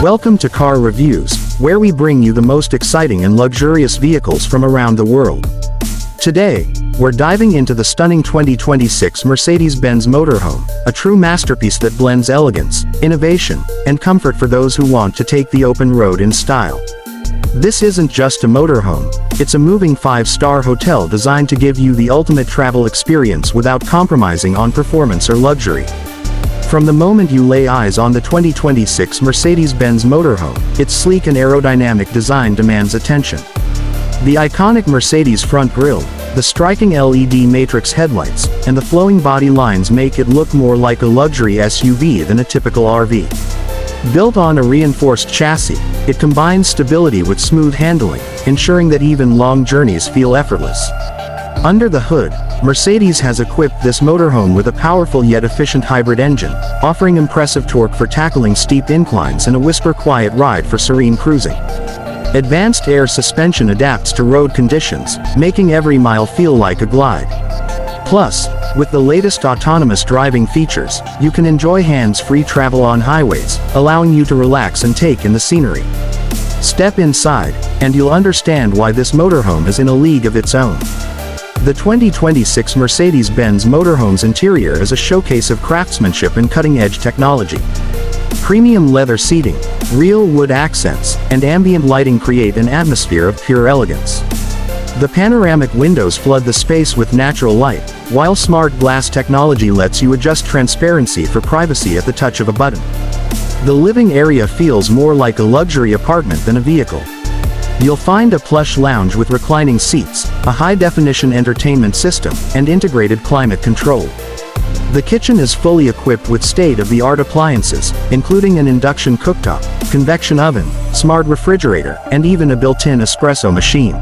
Welcome to Car Reviews, where we bring you the most exciting and luxurious vehicles from around the world. Today, we're diving into the stunning 2026 Mercedes-Benz Motorhome, a true masterpiece that blends elegance, innovation, and comfort for those who want to take the open road in style. This isn't just a motorhome, it's a moving 5-star hotel designed to give you the ultimate travel experience without compromising on performance or luxury. From the moment you lay eyes on the 2026 Mercedes-Benz Motorhome, its sleek and aerodynamic design demands attention. The iconic Mercedes front grille, the striking LED matrix headlights, and the flowing body lines make it look more like a luxury SUV than a typical RV. Built on a reinforced chassis, it combines stability with smooth handling, ensuring that even long journeys feel effortless. Under the hood, Mercedes has equipped this motorhome with a powerful yet efficient hybrid engine, offering impressive torque for tackling steep inclines and a whisper-quiet ride for serene cruising. Advanced air suspension adapts to road conditions, making every mile feel like a glide. Plus, with the latest autonomous driving features, you can enjoy hands-free travel on highways, allowing you to relax and take in the scenery. Step inside, and you'll understand why this motorhome is in a league of its own. The 2026 Mercedes-Benz Motorhome's interior is a showcase of craftsmanship and cutting-edge technology. Premium leather seating, real wood accents, and ambient lighting create an atmosphere of pure elegance. The panoramic windows flood the space with natural light, while smart glass technology lets you adjust transparency for privacy at the touch of a button. The living area feels more like a luxury apartment than a vehicle. You'll find a plush lounge with reclining seats, a high-definition entertainment system, and integrated climate control. The kitchen is fully equipped with state-of-the-art appliances, including an induction cooktop, convection oven, smart refrigerator, and even a built-in espresso machine.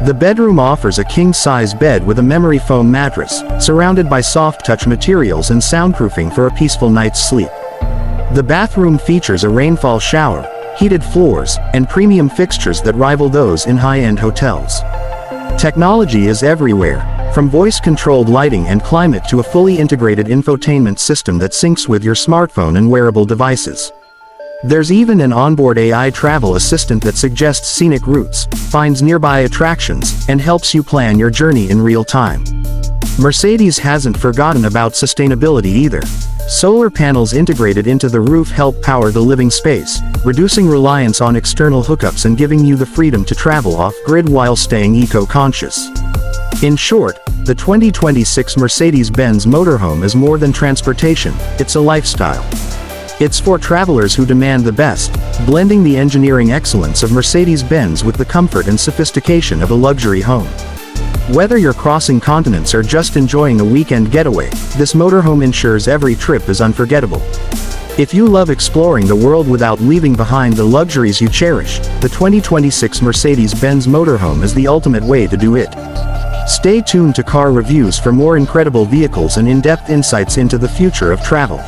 The bedroom offers a king-size bed with a memory foam mattress, surrounded by soft-touch materials and soundproofing for a peaceful night's sleep. The bathroom features a rainfall shower, heated floors, and premium fixtures that rival those in high-end hotels. Technology is everywhere, from voice-controlled lighting and climate to a fully integrated infotainment system that syncs with your smartphone and wearable devices. There's even an onboard AI travel assistant that suggests scenic routes, finds nearby attractions, and helps you plan your journey in real time. Mercedes hasn't forgotten about sustainability either. Solar panels integrated into the roof help power the living space, reducing reliance on external hookups and giving you the freedom to travel off-grid while staying eco-conscious. In short, the 2026 Mercedes-Benz Motorhome is more than transportation, it's a lifestyle. It's for travelers who demand the best, blending the engineering excellence of Mercedes-Benz with the comfort and sophistication of a luxury home. Whether you're crossing continents or just enjoying a weekend getaway, this motorhome ensures every trip is unforgettable. If you love exploring the world without leaving behind the luxuries you cherish, the 2026 Mercedes-Benz Motorhome is the ultimate way to do it. Stay tuned to Car Reviews for more incredible vehicles and in-depth insights into the future of travel.